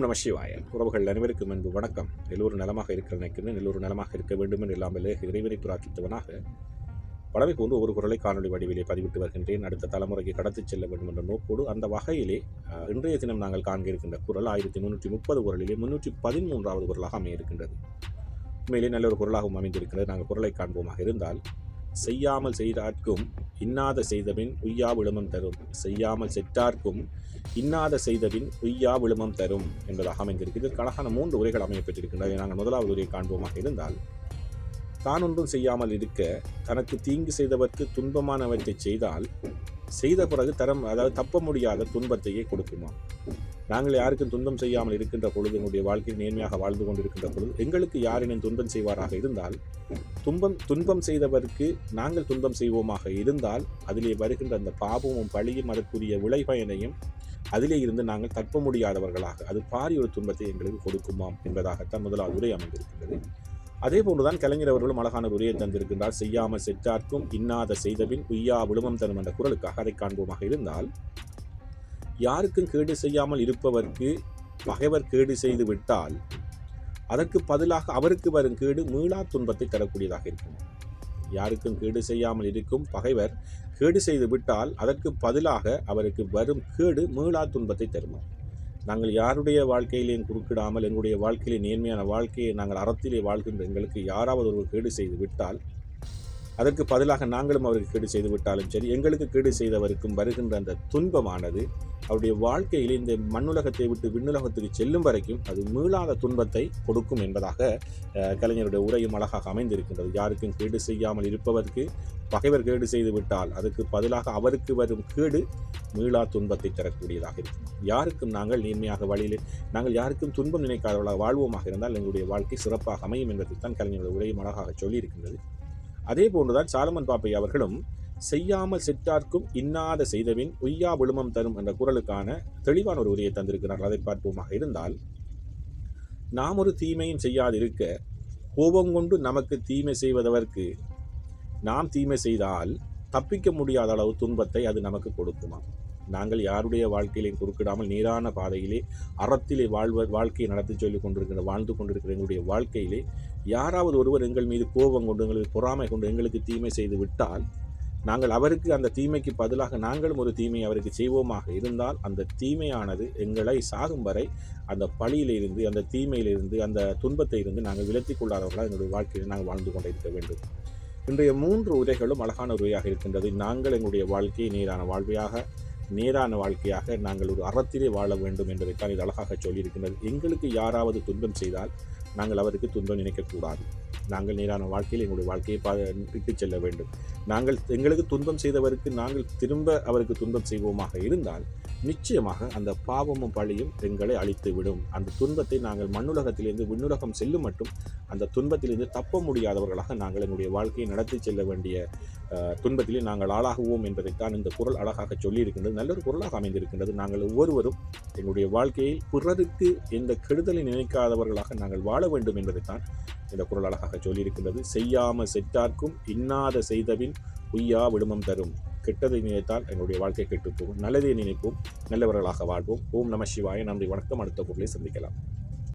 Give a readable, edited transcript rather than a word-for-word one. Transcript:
நம சிவாய. உறவுகள் அனைவருக்கும் அன்பு வணக்கம். எல்லோரும் நலமாக இருக்க நினைக்கிறேன். எல்லோரும் நலமாக இருக்க வேண்டும் என்று இல்லாமல் இறைவனை பிரார்த்தித்தவனாக படவை போன்று ஒரு குரலை காணொலி வடிவிலே பதிவிட்டு வருகின்றேன். அடுத்த தலைமுறைக்கு கடத்திச் செல்ல வேண்டும் என்ற நோக்கோடு அந்த வகையிலே இன்றைய தினம் நாங்கள் காண்க இருக்கின்ற குரல் 1330 குரலிலே 313வது குரலாக அமைய இருக்கின்றது. உண்மையிலே நல்ல ஒரு குரலாகவும் அமைந்திருக்கிறது. நாங்கள் குரலை காண்போமாக இருந்தால், செய்யாமல் செய்தார்க்கும் இன்னாத செய்தபின் உய்யா விழுமம் தரும், செய்யாமல் செற்றார்க்கும் இன்னாத செய்தபின் உய்யா விழுமம் தரும் என்பதாக அமைந்திருக்கு. இதற்கு அழகான 3 உரைகள் அமையப்பட்டிருக்கின்றன. நாங்கள் முதலாவது உரையை காண்போமாக இருந்தால், தான் ஒன்றும் செய்யாமல் இருக்க தனக்கு தீங்கு செய்தவர்க்கு துன்பமானவற்றை செய்தால் செய்த பிறகு தப்ப முடியாத துன்பத்தையே கொடுக்குமா. நாங்கள் யாருக்கும் துன்பம் செய்யாமல் இருக்கின்ற பொழுது, எங்களுடைய வாழ்க்கையில் நேர்மையாக வாழ்ந்து கொண்டிருக்கின்ற பொழுது, எங்களுக்கு யாரினும் துன்பம் செய்வாராக இருந்தால், துன்பம் செய்தவருக்கு நாங்கள் துன்பம் செய்வோமாக இருந்தால், அதிலே வருகின்ற அந்த பாவமும் பழியும் அதற்குரிய விளைபயனையும் அதிலே இருந்து நாங்கள் தப்ப முடியாதவர்களாக அது பாரிய ஒரு துன்பத்தை எங்களுக்கு கொடுக்குமாம் என்பதாகத்தான் முதலாவது உரை அமைந்திருக்கின்றது. அதே போன்றுதான் கலைஞர் அவர்களும் அழகான ஒரு உரையை தந்திருக்கின்றார். செய்யாமல் செற்றார்க்கும் இன்னாத செய்தபின் உய்யா விழுமம் தரும் என்ற குரலுக்காக அதை காண்போமாக இருந்தால், யாருக்கும் கேடு செய்யாமல் இருப்பவர்க்கு பகைவர் கேடு செய்து விட்டால் அதற்கு பதிலாக அவருக்கு வரும் கேடு மீளா துன்பத்தை தரக்கூடியதாக இருக்கும். யாருக்கும் கேடு செய்யாமல் இருக்கும் பகைவர் கேடு செய்து விட்டால் அதற்கு பதிலாக அவருக்கு வரும் கேடு மீளா துன்பத்தை தருமா. நாங்கள் யாருடைய வாழ்க்கையிலேயும் குறுக்கிடாமல் எங்களுடைய வாழ்க்கையிலே நேர்மையான வாழ்க்கையை நாங்கள் அறத்திலே வாழ்கின்ற எங்களுக்கு யாராவது ஒரு கேடு செய்து விட்டால் அதற்கு பதிலாக நாங்களும் அவருக்கு கேடு செய்து விட்டாலும் சரி, எங்களுக்கு கேடு செய்தவருக்கும் வருகின்ற அந்த துன்பமானது அவருடைய வாழ்க்கையில் இந்த மண்ணுலகத்தை விட்டு விண்ணுலகத்துக்கு செல்லும் வரைக்கும் அது மீளாத துன்பத்தை கொடுக்கும் என்பதாக கலைஞருடைய உரையும் அழகாக அமைந்திருக்கின்றது. யாருக்கும் கேடு செய்யாமல் இருப்பவருக்கு பகைவர் கேடு செய்து விட்டால் அதுக்கு பதிலாக அவருக்கு வரும் கேடு மீளா துன்பத்தை தரக்கூடியதாக இருக்கும். யாருக்கும் நாங்கள் நேர்மையாக வழியில் நாங்கள் யாருக்கும் துன்பம் நினைக்காதவர்களாக வாழ்வோமாக இருந்தால் எங்களுடைய வாழ்க்கை சிறப்பாக அமையும் என்பதைத்தான் கலைஞருடைய உரையும் அழகாக சொல்லியிருக்கின்றது. அதே போன்றுதான் சாலமன் பாப்பை அவர்களும் செய்யாமல் செற்றார்க்கும் இன்னாத செய்தவின் உய்யா விழுமம் தரும் என்ற குரலுக்கான தெளிவான ஒரு உரையை தந்திருக்கிறார்கள். அதை பார்ப்போமாக இருந்தால், நாம் ஒரு தீமையும் செய்யாதிருக்க கோபம் கொண்டு நமக்கு தீமை செய்வதற்கு நாம் தீமை செய்தால் தப்பிக்க முடியாத அளவு துன்பத்தை அது நமக்கு கொடுக்குமா. நாங்கள் யாருடைய வாழ்க்கையிலையும் குறுக்கிடாமல் நேரான பாதையிலே அறத்திலே வாழ்க்கையை நடத்தி வாழ்ந்து கொண்டிருக்கிற எங்களுடைய வாழ்க்கையிலே யாராவது ஒருவர் எங்கள் மீது கோபம் கொண்டு எங்களுக்கு பொறாமை கொண்டு எங்களுக்கு தீமை செய்து விட்டால், நாங்கள் அவருக்கு அந்த தீமைக்கு பதிலாக நாங்களும் ஒரு தீமை அவருக்கு செய்வோமாக இருந்தால் அந்த தீமையானது எங்களை சாகும் வரை அந்த பழியிலிருந்து அந்த தீமையிலிருந்து அந்த துன்பத்தை இருந்து நாங்கள் விலத்தி கொள்ளாதவர்களாக எங்களுடைய வாழ்க்கையில் நாங்கள் வாழ்ந்து கொண்டிருக்க வேண்டும். இன்றைய 3 உரைகளும் அழகான உரையாக இருக்கின்றது. நாங்கள் எங்களுடைய வாழ்க்கையை நேரான வாழ்க்கையாக நாங்கள் ஒரு அறத்திலே வாழ வேண்டும் என்பதைத்தான் இது அழகாக சொல்லியிருக்கின்றது. எங்களுக்கு யாராவது துன்பம் செய்தால் நாங்கள் அவருக்கு துன்பம் நினைக்கக்கூடாது. நாங்கள் நேரான வாழ்க்கையில் எங்களுடைய வாழ்க்கையை விட்டு செல்ல வேண்டும். எங்களுக்கு துன்பம் செய்தவருக்கு நாங்கள் திரும்ப அவருக்கு துன்பம் செய்வோமாக இருந்தால் நிச்சயமாக அந்த பாவமும் பழியும் எங்களை அழித்து விடும். அந்த துன்பத்தை நாங்கள் மண்ணுலகத்திலிருந்து விண்ணுலகம் செல்லும் மட்டும் அந்த துன்பத்திலிருந்து தப்ப முடியாதவர்களாக நாங்கள் எங்களுடைய வாழ்க்கையை நடத்தி செல்ல வேண்டிய துன்பத்திலே நாங்கள் ஆளாகுவோம் என்பதைத்தான் இந்த குரல் அழகாக சொல்லியிருக்கின்றது. நல்ல ஒரு குரலாக அமைந்திருக்கின்றது. நாங்கள் ஒவ்வொருவரும் எங்களுடைய வாழ்க்கையில் பிறருக்கு எந்த கெடுதலை நினைக்காதவர்களாக நாங்கள் வாழ வேண்டும் என்பதைத்தான் இந்த குரல் அழகாக சொல்லியிருக்கின்றது. செய்யாமல் செற்றார்க்கும் இன்னாத செய்தபின் உய்யா விழுமம் தரும். கெட்டதை நினைத்தால் எங்களுடைய வாழ்க்கை கெட்டு போகும். நல்லதை நினைப்போம், நல்லவர்களாக வாழ்வோம். ஓம் நம சிவாய. நன்றி, வணக்கம். அடுத்த பொருளை சந்திக்கலாம்.